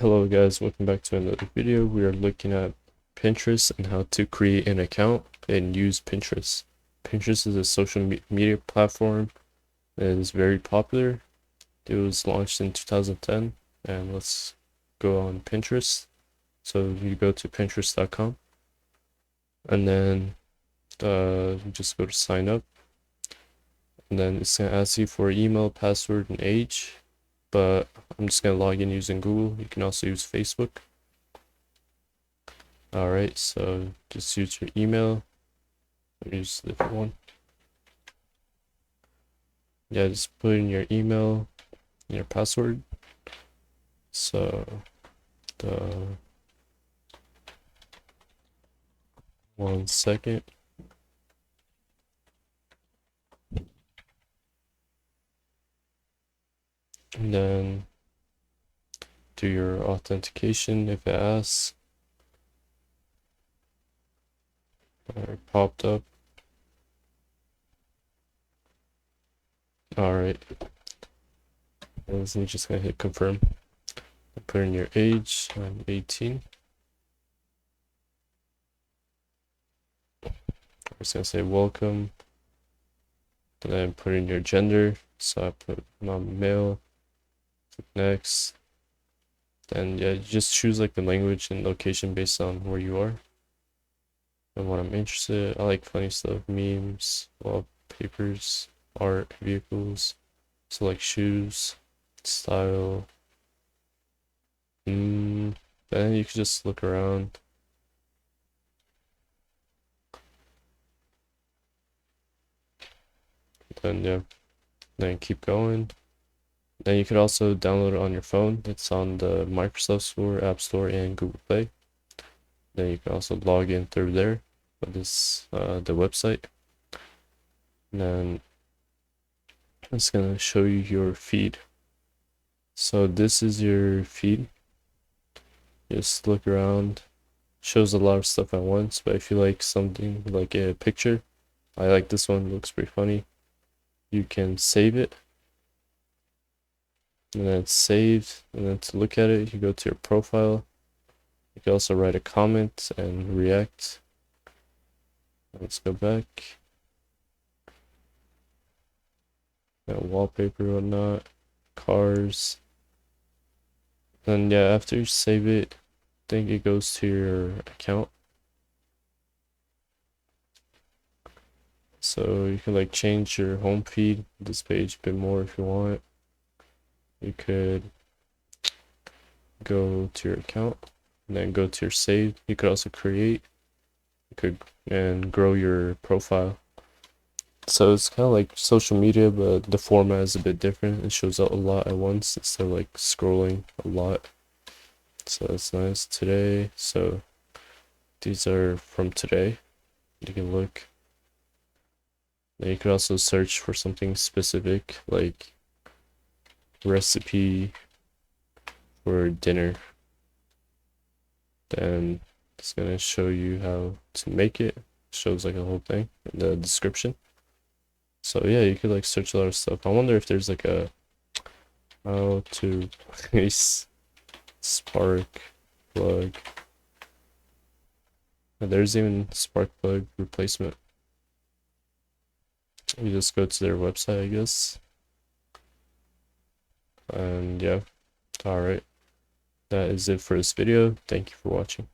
Hello guys, welcome back to another video. We are looking at Pinterest and how to create an account and use Pinterest. Pinterest is a social media platform and is very popular. It was launched in 2010, and let's go on Pinterest. So you go to pinterest.com and then you just go to sign up, and then it's gonna ask you for email, password, and age. But I'm just gonna log in using Google. You can also use Facebook. Alright, so just use your email. Use a different one. Yeah, just put in your email, your password. So the 1 second. And then do your authentication if it asks. Alright, popped up. Alright. And then you're just gonna hit confirm. Put in your age. I'm 18. I'm just gonna say welcome. And then put in your gender. So I put I'm male. Next. Then yeah, you just choose like the language and location based on where you are and what I'm interested in. I like funny stuff, memes, wallpapers, art, vehicles. So like shoes, style. Then you can just look around. Then yeah, then keep going. Then you could also download it on your phone. It's on the Microsoft Store, App Store, and Google Play. Then you can also log in through there with this the website. And then it's gonna show you your feed. So this is your feed. Just look around. Shows a lot of stuff at once, but if you like something like a picture, I like this one, it looks pretty funny. You can save it. And then it's saved. And then to look at it, you go to your profile. You can also write a comment and react. Let's go back. Got wallpaper, whatnot, cars. Then yeah, after you save it, I think it goes to your account. So you can like change your home feed, this page a bit more if you want. You could go to your account and then go to your save. You could also create. You could and grow your profile. So it's kind of like social media, but the format is a bit different. It shows out a lot at once instead of like scrolling a lot. So that's nice. Today, so these are from today. You can look. Then you could also search for something specific, like recipe for dinner. Then it's gonna show you how to make it. Shows like a whole thing in the description. So yeah, you could like search a lot of stuff. I wonder if there's like a how to place spark plug. And there's even spark plug replacement. You just go to their website, I guess. And yeah, alright. That is it for this video. Thank you for watching.